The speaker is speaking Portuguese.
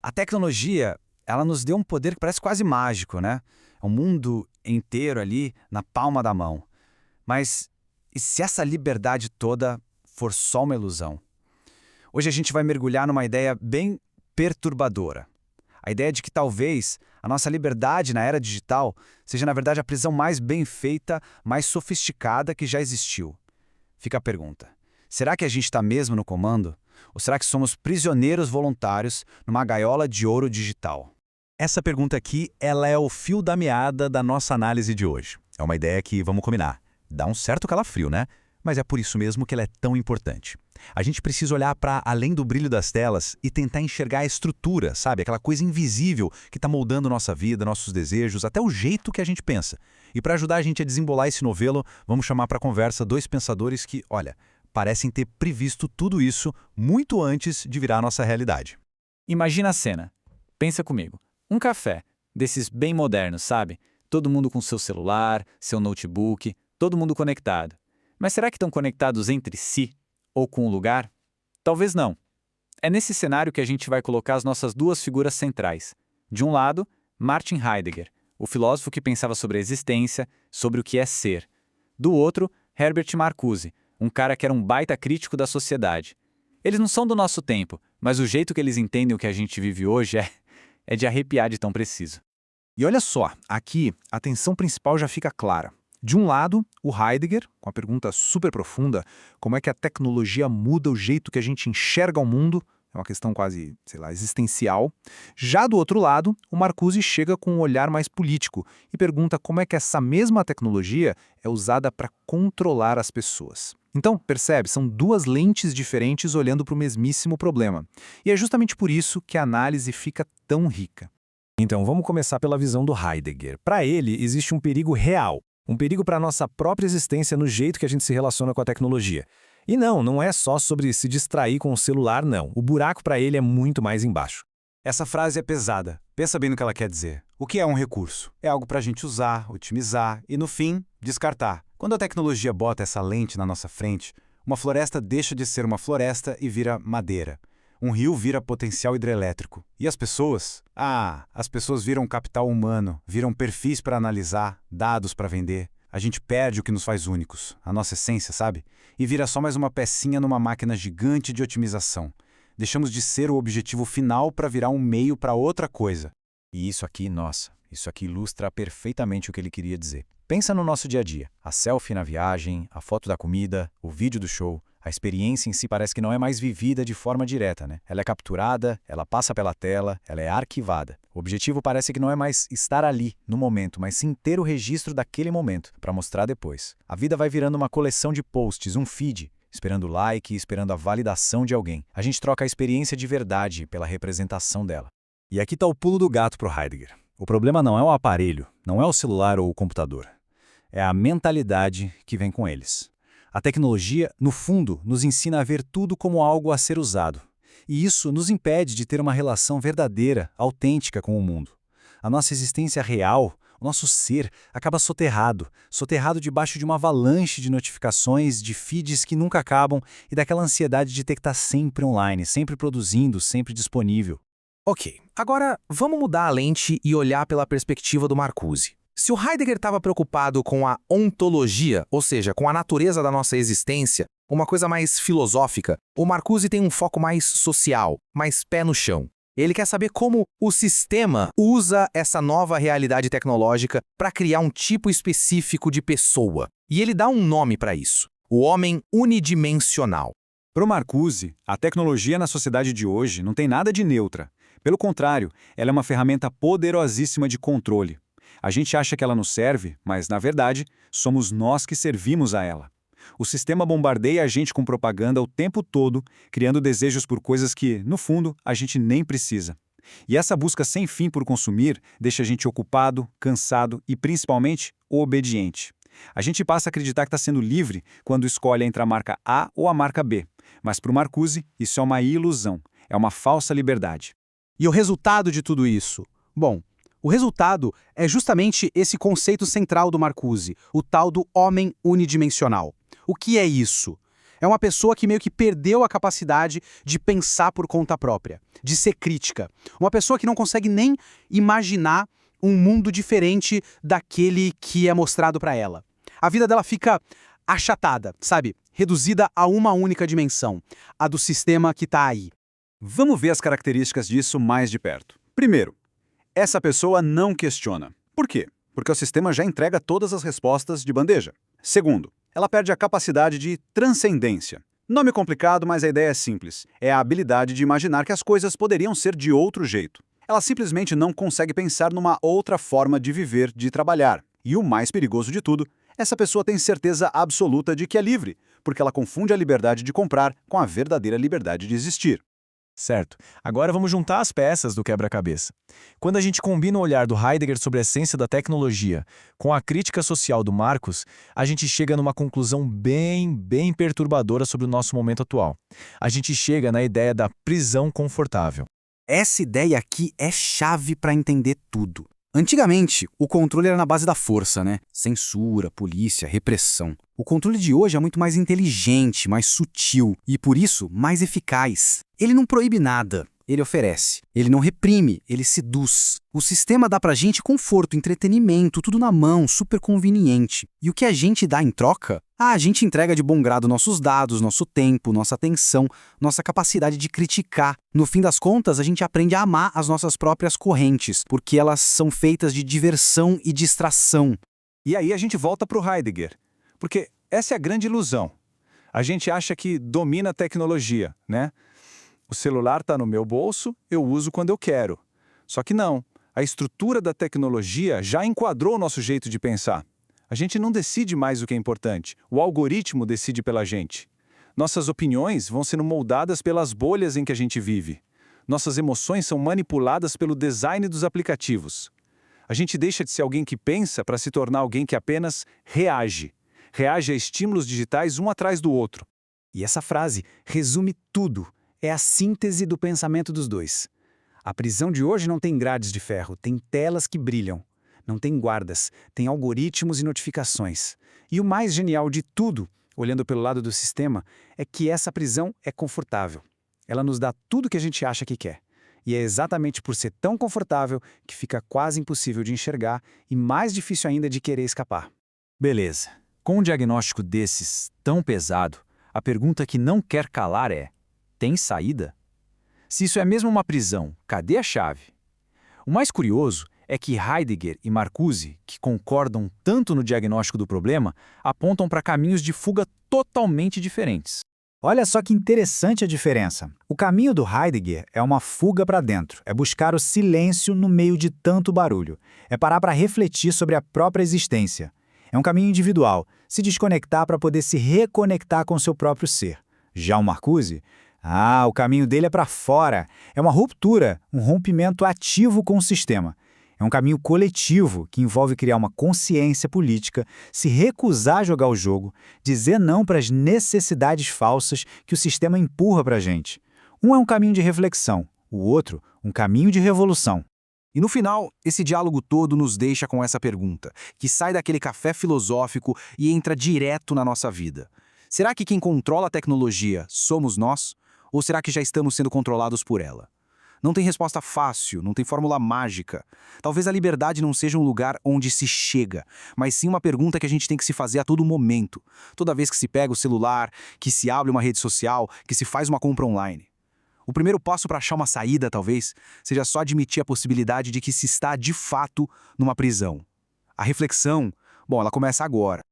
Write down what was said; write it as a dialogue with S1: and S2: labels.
S1: A tecnologia, ela nos deu um poder que parece quase mágico, né? É um mundo inteiro ali na palma da mão. Mas e se essa liberdade toda for só uma ilusão? Hoje a gente vai mergulhar numa ideia bem perturbadora. A ideia de que talvez a nossa liberdade na era digital seja, na verdade, a prisão mais bem feita, mais sofisticada que já existiu. Fica a pergunta: será que a gente está mesmo no comando? Ou será que somos prisioneiros voluntários numa gaiola de ouro digital?
S2: Essa pergunta aqui, ela é o fio da meada da nossa análise de hoje. É uma ideia que, vamos combinar, dá um certo calafrio, né? Mas é por isso mesmo que ela é tão importante. A gente precisa olhar para além do brilho das telas e tentar enxergar a estrutura, sabe? Aquela coisa invisível que está moldando nossa vida, nossos desejos, até o jeito que a gente pensa. E para ajudar a gente a desembolar esse novelo, vamos chamar para conversa dois pensadores que, olha, parecem ter previsto tudo isso muito antes de virar nossa realidade.
S3: Imagina a cena. Pensa comigo. Um café, desses bem modernos, sabe? Todo mundo com seu celular, seu notebook, todo mundo conectado. Mas será que estão conectados entre si? Ou com o lugar? Talvez não. É nesse cenário que a gente vai colocar as nossas duas figuras centrais. De um lado, Martin Heidegger, o filósofo que pensava sobre a existência, sobre o que é ser. Do outro, Herbert Marcuse, um cara que era um baita crítico da sociedade. Eles não são do nosso tempo, mas o jeito que eles entendem o que a gente vive hoje é de arrepiar de tão preciso.
S2: E olha só, aqui a tensão principal já fica clara. De um lado, o Heidegger, com a pergunta super profunda, como é que a tecnologia muda o jeito que a gente enxerga o mundo, é uma questão quase, sei lá, existencial. Já do outro lado, o Marcuse chega com um olhar mais político e pergunta como é que essa mesma tecnologia é usada para controlar as pessoas. Então, percebe, são duas lentes diferentes olhando para o mesmíssimo problema. E é justamente por isso que a análise fica tão rica.
S4: Então, vamos começar pela visão do Heidegger. Para ele, existe um perigo real, um perigo para a nossa própria existência no jeito que a gente se relaciona com a tecnologia. E não é só sobre se distrair com o celular, não. O buraco para ele é muito mais embaixo.
S1: Essa frase é pesada. Pensa bem no que ela quer dizer. O que é um recurso? É algo para a gente usar, otimizar e, no fim, descartar. Quando a tecnologia bota essa lente na nossa frente, uma floresta deixa de ser uma floresta e vira madeira. Um rio vira potencial hidrelétrico. E as pessoas? As pessoas viram capital humano, viram perfis para analisar, dados para vender. A gente perde o que nos faz únicos, a nossa essência, sabe? E vira só mais uma pecinha numa máquina gigante de otimização. Deixamos de ser o objetivo final para virar um meio para outra coisa.
S2: E isso aqui, nossa, isso aqui ilustra perfeitamente o que ele queria dizer. Pensa no nosso dia a dia. A selfie na viagem, a foto da comida, o vídeo do show. A experiência em si parece que não é mais vivida de forma direta, né? Ela é capturada, ela passa pela tela, ela é arquivada. O objetivo parece que não é mais estar ali, no momento, mas sim ter o registro daquele momento, para mostrar depois. A vida vai virando uma coleção de posts, um feed, esperando like, esperando a validação de alguém. A gente troca a experiência de verdade pela representação dela.
S4: E aqui está o pulo do gato para o Heidegger. O problema não é o aparelho, não é o celular ou o computador. É a mentalidade que vem com eles. A tecnologia, no fundo, nos ensina a ver tudo como algo a ser usado. E isso nos impede de ter uma relação verdadeira, autêntica com o mundo. A nossa existência real, o nosso ser, acaba soterrado debaixo de uma avalanche de notificações, de feeds que nunca acabam e daquela ansiedade de ter que estar sempre online, sempre produzindo, sempre disponível.
S5: Ok, agora vamos mudar a lente e olhar pela perspectiva do Marcuse. Se o Heidegger estava preocupado com a ontologia, ou seja, com a natureza da nossa existência, uma coisa mais filosófica, o Marcuse tem um foco mais social, mais pé no chão. Ele quer saber como o sistema usa essa nova realidade tecnológica para criar um tipo específico de pessoa. E ele dá um nome para isso: o homem unidimensional.
S1: Para o Marcuse, a tecnologia na sociedade de hoje não tem nada de neutra. Pelo contrário, ela é uma ferramenta poderosíssima de controle. A gente acha que ela nos serve, mas, na verdade, somos nós que servimos a ela. O sistema bombardeia a gente com propaganda o tempo todo, criando desejos por coisas que, no fundo, a gente nem precisa. E essa busca sem fim por consumir deixa a gente ocupado, cansado e, principalmente, obediente. A gente passa a acreditar que está sendo livre quando escolhe entre a marca A ou a marca B. Mas, para o Marcuse, isso é uma ilusão, é uma falsa liberdade.
S6: E o resultado de tudo isso? Bom, o resultado é justamente esse conceito central do Marcuse, o tal do homem unidimensional. O que é isso? É uma pessoa que meio que perdeu a capacidade de pensar por conta própria, de ser crítica. Uma pessoa que não consegue nem imaginar um mundo diferente daquele que é mostrado para ela. A vida dela fica achatada, sabe? Reduzida a uma única dimensão, a do sistema que está aí.
S1: Vamos ver as características disso mais de perto. Primeiro, essa pessoa não questiona. Por quê? Porque o sistema já entrega todas as respostas de bandeja. Segundo, ela perde a capacidade de transcendência. Nome complicado, mas a ideia é simples. É a habilidade de imaginar que as coisas poderiam ser de outro jeito. Ela simplesmente não consegue pensar numa outra forma de viver, de trabalhar. E o mais perigoso de tudo, essa pessoa tem certeza absoluta de que é livre, porque ela confunde a liberdade de comprar com a verdadeira liberdade de existir.
S7: Certo. Agora vamos juntar as peças do quebra-cabeça. Quando a gente combina o olhar do Heidegger sobre a essência da tecnologia com a crítica social do Marcus, a gente chega numa conclusão bem perturbadora sobre o nosso momento atual. A gente chega na ideia da prisão confortável.
S6: Essa ideia aqui é chave para entender tudo. Antigamente, o controle era na base da força, né? Censura, polícia, repressão. O controle de hoje é muito mais inteligente, mais sutil e, por isso, mais eficaz. Ele não proíbe nada, ele oferece. Ele não reprime, ele seduz. O sistema dá pra gente conforto, entretenimento, tudo na mão, super conveniente. E o que a gente dá em troca? A gente entrega de bom grado nossos dados, nosso tempo, nossa atenção, nossa capacidade de criticar. No fim das contas, a gente aprende a amar as nossas próprias correntes, porque elas são feitas de diversão e distração.
S1: E aí a gente volta para o Heidegger, porque essa é a grande ilusão. A gente acha que domina a tecnologia, né? O celular está no meu bolso, eu uso quando eu quero. Só que não, a estrutura da tecnologia já enquadrou o nosso jeito de pensar. A gente não decide mais o que é importante, o algoritmo decide pela gente. Nossas opiniões vão sendo moldadas pelas bolhas em que a gente vive. Nossas emoções são manipuladas pelo design dos aplicativos. A gente deixa de ser alguém que pensa para se tornar alguém que apenas reage. Reage a estímulos digitais um atrás do outro.
S4: E essa frase resume tudo. É a síntese do pensamento dos dois. A prisão de hoje não tem grades de ferro, tem telas que brilham. Não tem guardas, tem algoritmos e notificações. E o mais genial de tudo, olhando pelo lado do sistema, é que essa prisão é confortável. Ela nos dá tudo o que a gente acha que quer. E é exatamente por ser tão confortável que fica quase impossível de enxergar e mais difícil ainda de querer escapar.
S3: Beleza. Com um diagnóstico desses tão pesado, a pergunta que não quer calar é: tem saída? Se isso é mesmo uma prisão, cadê a chave? O mais curioso é que Heidegger e Marcuse, que concordam tanto no diagnóstico do problema, apontam para caminhos de fuga totalmente diferentes.
S4: Olha só que interessante a diferença. O caminho do Heidegger é uma fuga para dentro, é buscar o silêncio no meio de tanto barulho, é parar para refletir sobre a própria existência. É um caminho individual, se desconectar para poder se reconectar com seu próprio ser. Já o Marcuse, o caminho dele é para fora, é uma ruptura, um rompimento ativo com o sistema. É um caminho coletivo que envolve criar uma consciência política, se recusar a jogar o jogo, dizer não para as necessidades falsas que o sistema empurra para a gente. Um é um caminho de reflexão, o outro, um caminho de revolução.
S5: E no final, esse diálogo todo nos deixa com essa pergunta, que sai daquele café filosófico e entra direto na nossa vida. Será que quem controla a tecnologia somos nós? Ou será que já estamos sendo controlados por ela? Não tem resposta fácil, não tem fórmula mágica. Talvez a liberdade não seja um lugar onde se chega, mas sim uma pergunta que a gente tem que se fazer a todo momento. Toda vez que se pega o celular, que se abre uma rede social, que se faz uma compra online. O primeiro passo para achar uma saída, talvez, seja só admitir a possibilidade de que se está, de fato, numa prisão. A reflexão, ela começa agora.